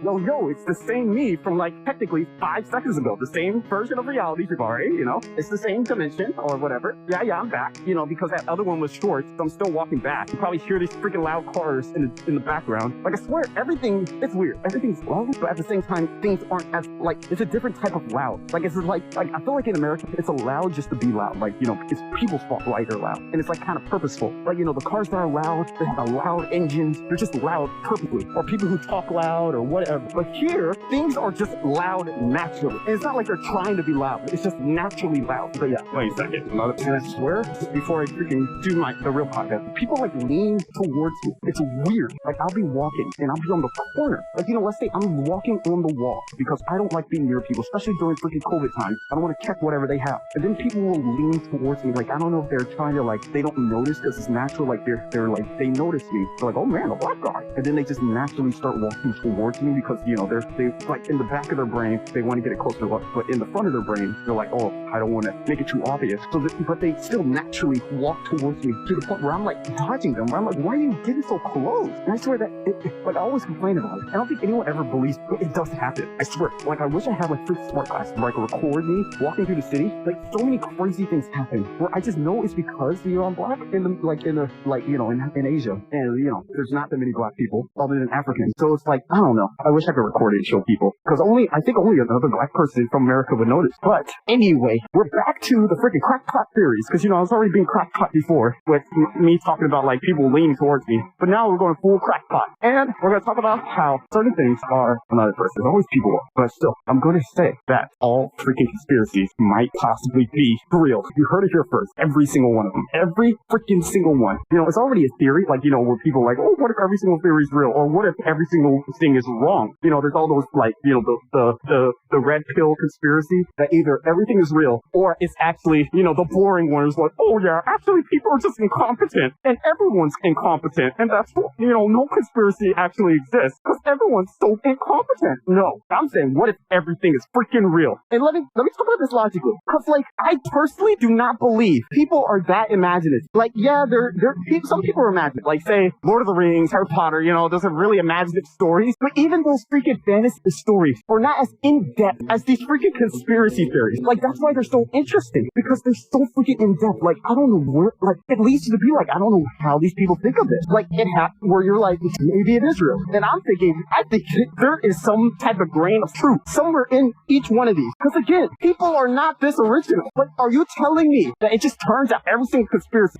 yo, it's the same me from like technically 5 seconds ago. The same version of reality, Jabari, you know? It's the same dimension or whatever. Yeah, I'm back. You know, because that other one was short, so I'm still walking back. You probably hear these freaking loud cars in the background. Like, I swear, everything, it's weird. Everything's loud, but at the same time, things aren't as, like, it's a different type of loud. Like, it's like, I feel like in America, it's allowed just to be loud. Like, you know, it's people's fault why they're loud. And it's, like, kind of purposeful. Like, you know, the cars that are loud, they have loud engines. They're just loud purposely. Or people who talk loud or whatever. But here, things are just loud naturally. And it's not like they're trying to be loud. It's just naturally loud. But yeah, wait a second. And I swear, before I freaking do the real podcast, people, like, lean towards me. It's weird. Like, I'll be walking, and I'll be on the corner. Like, you know, let's say I'm walking on the wall, because I don't like being near people, especially during freaking COVID time. I don't want to check whatever they have. And then people will lean towards me. Like, I don't know if they're trying to, like, they don't notice because it's natural. Like, they're like, they notice me. They're like, oh man, a black guy. And then they just naturally start walking towards me because, you know, they like, in the back of their brain, they want to get it closer to look. But in the front of their brain, they're like, oh, I don't want to make it too obvious. So, but they still naturally walk towards me to the point where I'm like dodging them. Where I'm like, why are you getting so close? And I swear that, like, I always complain about it. I don't think anyone ever believes it does happen. I swear. Like, I wish I had like free smart glasses where I could record me walking through the city. Like, so many crazy things happen where I just know it's because, you know, I'm black in Asia. And, you know, there's not that many black people other than Africans. So it's like, I don't know. I wish I could record it and show people. Because I think only another black person from America would notice. But anyway, we're back to the freaking crackpot theories. Because, you know, I was already being crackpot before with me talking about, like, people leaning towards me. But now we're going full crackpot. And we're going to talk about how certain things are another person. Always people are. But still, I'm going to say that all freaking conspiracies might possibly be real. You heard it here first. Every single one of them. Every freaking single one. You know, it's already a theory. Like, you know, where people are like, oh, what if every single theory is real? Or what if every single thing is wrong? You know, there's all those, like, you know, the red pill conspiracy that either everything is real or it's actually, you know, the boring one is like, oh yeah, actually people are just incompetent and everyone's incompetent. And that's, you know, no conspiracy actually exists because everyone's so incompetent. No, I'm saying, what if everything is freaking real? And let me talk about this logically. Because, like, I personally do not believe people are that imaginative. Like, yeah, some people are imaginative. Like, say, Lord of the Rings, Harry Potter, you know, those are really imaginative stories. But even those freaking fantasy stories are not as in-depth as these freaking conspiracy theories. Like, that's why they're so interesting. Because they're so freaking in-depth. Like, I don't know where, like, it leads you to be like, I don't know how these people think of this. Like, where you're like, maybe it is real. And I think there is some type of grain of truth somewhere in each one of these. Because again, people are not this original. Like, are you telling me that it just turns out every single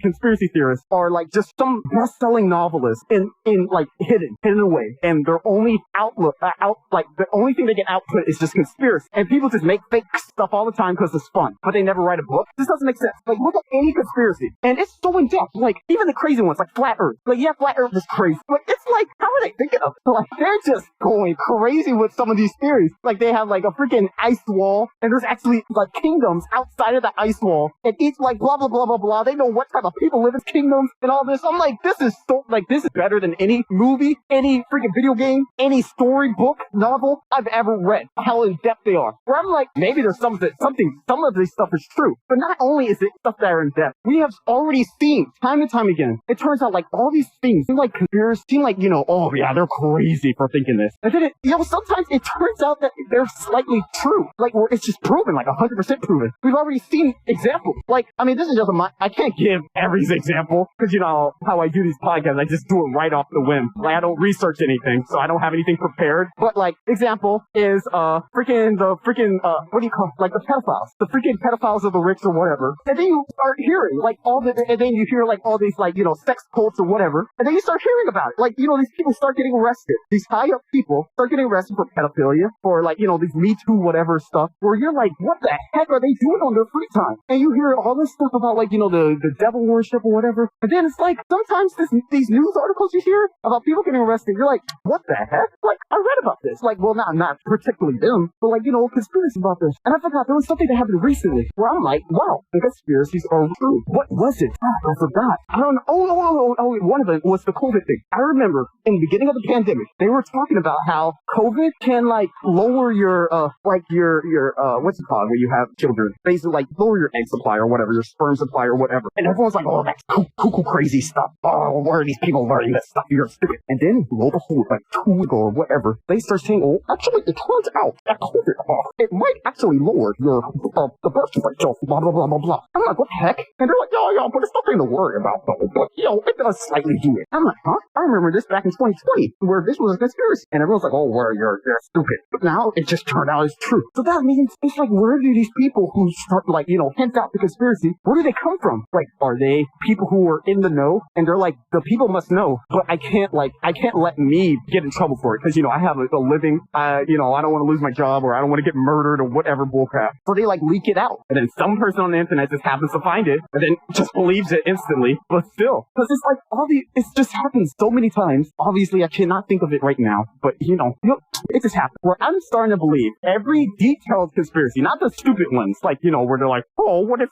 conspiracy theorist are like just some best-selling novelist in like hidden away, and their only the only thing they can output is just conspiracy, and people just make fake stuff all the time because it's fun, but they never write a book? This doesn't make sense. Like, look at any conspiracy, and it's so in depth. Like, even the crazy ones, like flat Earth. Like, yeah, flat Earth is crazy, but it's like, how are they thinking of it? Like, they're just going crazy with some of these theories. Like, they have like a freaking ice wall, and there's actually like kingdoms outside of the ice wall, and each like blah blah blah blah blah. They know what type of people live in kingdoms and all this. I'm like, this is better than any movie, any freaking video game, any storybook, novel I've ever read. How in depth they are. Where I'm like, maybe there's some of this stuff is true, but not only is it stuff that are in depth, we have already seen time and time again. It turns out like all these things seem like conspiracy, seem like, you know, oh yeah, they're crazy for thinking this, and then sometimes it turns out that they're slightly true, like where it's just proven, like 100% proven. We've already seen examples. Like, I mean, this is just I can't give every example because, you know how I do these podcasts, I just do it right off the whim. Like, I don't research anything, so I don't have anything prepared. But like, example is what do you call it? Like the pedophiles of the rich or whatever. And then you start hearing like and then you hear like all these like, you know, sex cults or whatever. And then you start hearing about it. Like, you know, these people start getting arrested. These high up people start getting arrested for pedophilia, for like, you know, these Me Too whatever stuff, where you're like, what the heck are they doing on their free time? And you hear all this stuff about like, you know, the devil worship or whatever. And then it's like, sometimes these news articles you hear about people getting arrested, you're like, what the heck? Like, I read about this. Like, well, not particularly them, but like, you know, conspiracy about this. And I forgot, there was something that happened recently where I'm like, wow, the conspiracies are true. What was it? I forgot. I don't know. Oh, one of it was the COVID thing. I remember in the beginning of the pandemic, they were talking about how COVID can like lower your what's it called when you have children? Basically like lower your egg supply or whatever, your sperm supply or whatever. And everyone's like, oh, that's cuckoo crazy stuff. Oh, where are these people learning this stuff? You're stupid. And then lo and behold, like 2 weeks ago or whatever, they start saying, oh, actually, it turns out that COVID, it might actually lower your, the birth rate, so blah, blah, blah, blah, blah. I'm like, what the heck? And they're like, yo, but it's nothing to worry about, though. But, it does slightly do it. I'm like, huh? I remember this back in 2020, where this was a conspiracy. And everyone's like, oh, well, you're stupid. But now it just turned out it's true. So that means, it's like, where do these people who start, like, hint out the conspiracy, where do they come from? Like, are they people who are in the know? And they're like, the people must know, but I can't let me get in trouble for it, because, I have a living, I don't want to lose my job, or I don't want to get murdered, or whatever bullcrap. So they, like, leak it out. And then some person on the internet just happens to find it, and then just believes it instantly. But still, because it's like, it just happens so many times. Obviously, I cannot think of it right now, but, it just happens. Where I'm starting to believe every detailed conspiracy, not the stupid ones, like, where they're like, oh, what if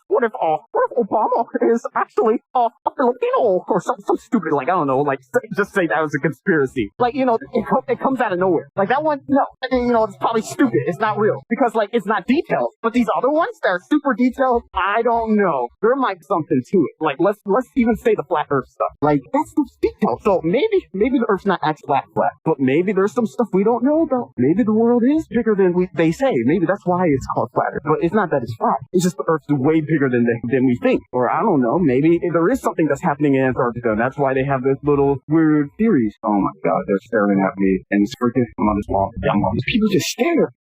Obama is actually a Filipino, or some stupid, like, I don't know, like, just say that was a conspiracy. Like, it comes out of nowhere. Like, that one, no, it's probably stupid. It's not real. Because, like, it's not detailed. But these other ones that are super detailed, I don't know. There might be something to it. Like, let's even say the flat earth stuff. Like, that's the detail. So maybe the earth's not actually flat. But maybe there's some stuff we don't know about. Maybe the world is bigger than they say. Maybe that's why it's called flat earth. But it's not that it's flat. It's just the earth's way bigger than we think. Or I don't know, maybe there is something that's happening in Antarctica. That's why they have this little weird theories. Oh my god, they're staring at me. And it's freaking, I'm on this wall. These people just stare.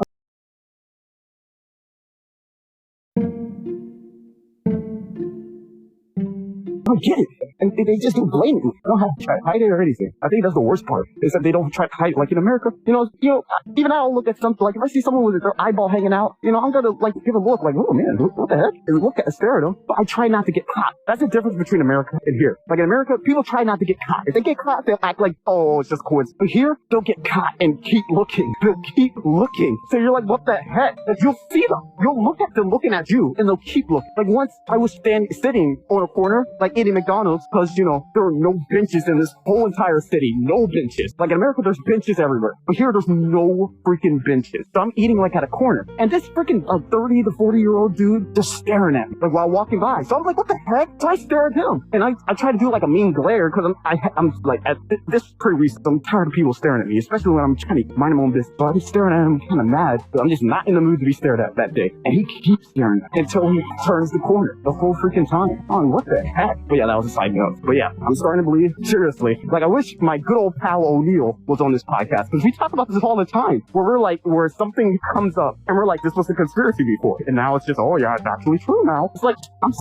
I don't get it. And they just do blame it. They don't have to try to hide it or anything. I think that's the worst part, is that they don't try to hide it. Like in America, even I'll look at something, like if I see someone with their eyeball hanging out, I'm gonna like give a look like, oh man, what the heck? And stare at them. But I try not to get caught. That's the difference between America and here. Like in America, people try not to get caught. If they get caught, they'll act like, oh, it's just coincidence. But here, they'll get caught and keep looking. They'll keep looking. So you're like, what the heck? Like, you'll see them. You'll look at them looking at you, and they'll keep looking. Like once I was sitting on a corner, like eating McDonald's, because, there are no benches in this whole entire city. No benches. Like in America, there's benches everywhere. But here, there's no freaking benches. So I'm eating like at a corner. And this freaking 30 to 40-year-old dude just staring at me, like while walking by. So I'm like, what the heck? So I stare at him. And I try to do like a mean glare, because I'm like, this is pretty recent. I'm tired of people staring at me, especially when I'm trying to mind my own business. So I'm staring at him, kind of mad. But I'm just not in the mood to be stared at that day. And he keeps staring at me until he turns the corner the whole freaking time. Oh, what the heck? But yeah, that was a side note. But yeah, I'm starting to believe, seriously, like I wish my good old pal O'Neill was on this podcast, because we talk about this all the time, where something comes up and we're like, this was a conspiracy before, and now it's just, oh yeah, it's actually true now. It's like, I'm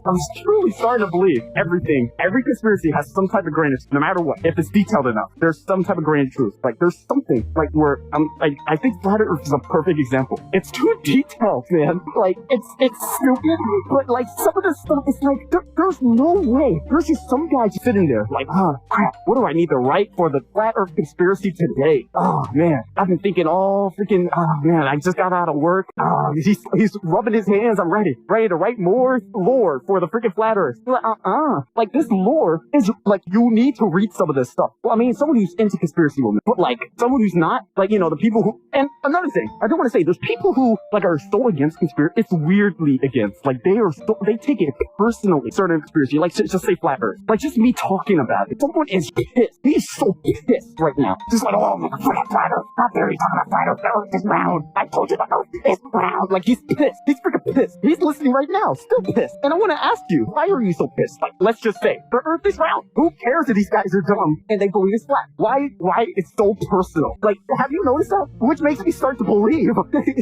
truly starting to believe every conspiracy has some type of grain of truth, no matter what. If it's detailed enough, there's some type of grain of truth. Like there's something, like where I think Flat Earth is a perfect example. It's too detailed, man. Like it's stupid, but like some of this stuff is like, there's no way. There's just some guy sitting there like, crap, what do I need to write for the Flat Earth conspiracy today? Oh man, I've been thinking all freaking, oh man, I just got out of work. He's rubbing his hands. I'm ready to write more lore for the freaking Flat Earth. Like this lore is like, you need to read some of this stuff. Well, I mean, someone who's into conspiracy will know, but like someone who's not, like, the people who, and another thing, I do want to say, there's people who like are so against conspiracy. It's weirdly against, like they take it personally, certain conspiracy, like just say Flat Earth. Like just me talking about it. Someone is pissed. He's so pissed right now. Just like, oh my god, Flat Earth. How dare you talk about Flat Earth? The Earth is round. I told you the Earth is round. Like he's pissed. He's freaking pissed. He's listening right now, still pissed. And I want to ask you, why are you so pissed? Like, let's just say the Earth is round. Who cares if these guys are dumb and they believe it's flat? Why it's so personal? Like, have you noticed that? Which makes me start to believe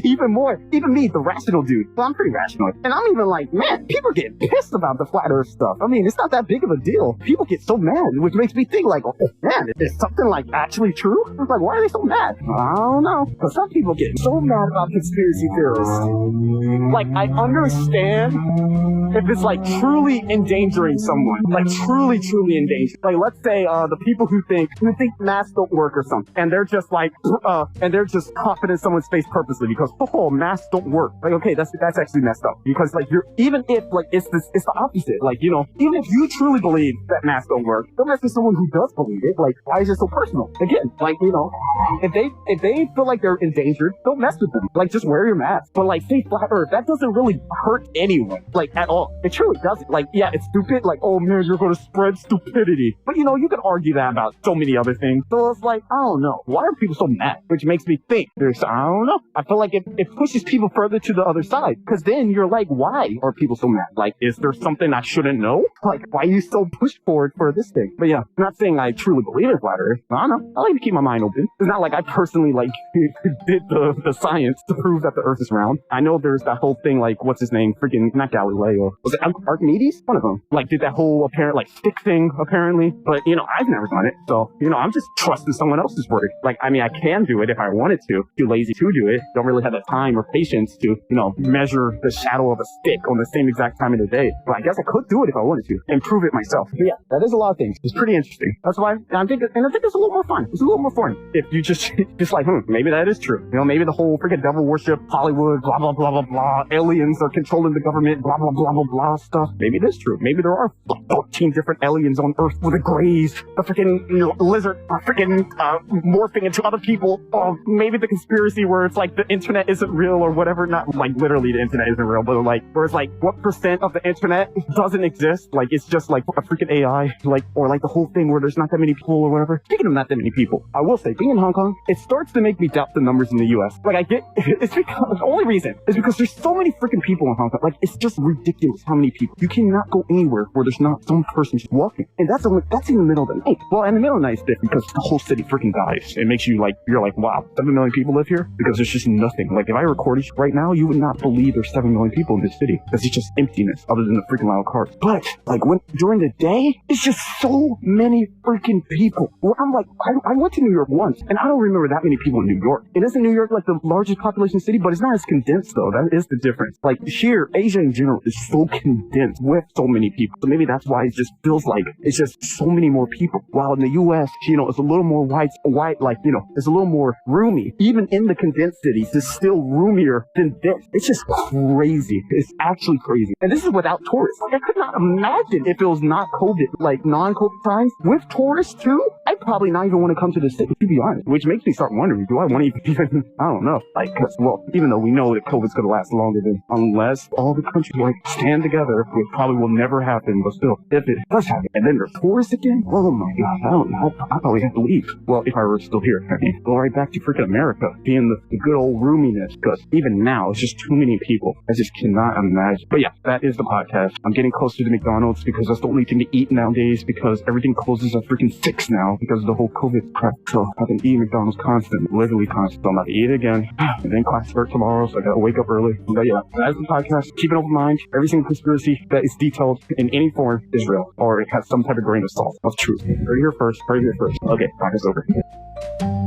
even more. Even me, the rational dude. Well, I'm pretty rational. And I'm even like, man, people get pissed about the Flat Earth stuff. I mean, it's not that big of a deal. People get so mad, which makes me think like, oh man, is something like actually true? I'm like, why are they so mad? I don't know. But some people get so mad about conspiracy theorists. Like, I understand if it's like truly endangering someone, like truly endangering. Like, let's say the people who think masks don't work or something, and they're just like, and they're just coughing in someone's face purposely because, oh, masks don't work. Like, okay, that's actually messed up, because like even if like it's the opposite. Like, even if you you truly believe that masks don't work, don't mess with someone who does believe it. Like, why is it so personal? Again, like, you know, if they feel like they're endangered, don't mess with them. Like, just wear your mask. But like, say flat earth, that doesn't really hurt anyone, like, at all. It truly doesn't. Like, yeah, it's stupid. Like, oh man, you're going to spread stupidity. But you know, you could argue that about so many other things. So it's like, I don't know. Why are people so mad? Which makes me think I don't know. I feel like it pushes people further to the other side. Because then you're like, why are people so mad? Like, is there something I shouldn't know? Like, why are you so pushed forward for this thing? But yeah, I'm not saying I truly believe in flat earth. I don't know. I like to keep my mind open. It's not like I personally, like, did the science to prove that the earth is round. I know there's that whole thing, like, what's his name? Freaking, not Galileo. Was it Archimedes? One of them. Like, did that whole apparent, like, stick thing, apparently. But, you know, I've never done it. So, you know, I'm just trusting someone else's word. Like, I mean, I can do it if I wanted to. Too lazy to do it. Don't really have the time or patience to, you know, measure the shadow of a stick on the same exact time of the day. But I guess I could do it if I wanted to and prove it myself. But yeah, that is a lot of things. It's pretty interesting. That's why I think it's a little more fun. It's a little more fun if you just like, maybe that is true. You know, maybe the whole freaking devil worship, Hollywood, blah, blah, blah, blah, blah, aliens are controlling the government, blah, blah, blah, blah, blah stuff. Maybe it is true. Maybe there are 14 different aliens on Earth with a grays, a freaking, you know, lizard, freaking morphing into other people. Maybe the conspiracy where it's like the internet isn't real or whatever. Not like literally the internet isn't real, but like where it's like what % of the internet doesn't exist? Like it's just like a freaking AI, like, or like the whole thing where there's not that many people or whatever. Speaking of not that many people, I will say, being in Hong Kong, it starts to make me doubt the numbers in the US. Like I get, it's because, the only reason is because there's so many freaking people in Hong Kong. Like it's just ridiculous how many people. You cannot go anywhere where there's not some person just walking. And that's in the middle of the night. Well, in the middle of the night is different because the whole city freaking dies. It makes you like, you're like, wow, 7 million people live here? Because there's just nothing. Like if I recorded right now, you would not believe there's 7 million people in this city. Because it's just emptiness other than the freaking loud cars. But like during the day, it's just so many freaking people. Well, I'm like, I went to New York once and I don't remember that many people in New York. And isn't New York like the largest population city? But it's not as condensed though. That is the difference. Like here, Asia in general is so condensed with so many people. So maybe that's why it just feels like it's just so many more people. While in the US, you know, it's a little more white, like, you know, it's a little more roomy. Even in the condensed cities, it's still roomier than this. It's just crazy. It's actually crazy. And this is without tourists. Like, I could not imagine if it was not COVID, like non-COVID times. With tourists too, I'd probably not even want to come to the city, to be honest. Which makes me start wondering, do I want to even, I don't know. Like, well, even though we know that COVID's going to last longer than, unless all the countries like stand together, which probably will never happen, but still, if it does happen, and then there's tourists again, oh my God, I don't know. I probably have to leave. Well, if I were still here, I mean, go right back to freaking America, being the good old roominess, because even now, it's just too many people. I just cannot imagine. But yeah, that is the podcast. I'm getting closer to McDonald's because that's the only thing to eat nowadays because everything closes at freaking 6 now because of the whole COVID crap. So I've been eating McDonald's constant, literally constant. So I'm about to eat it again. And then class starts tomorrow, so I gotta wake up early. But yeah, that's the podcast. Keep an open mind. Every single conspiracy that is detailed in any form is real, or it has some type of grain of salt of truth. Heard it here first. Okay, podcast over.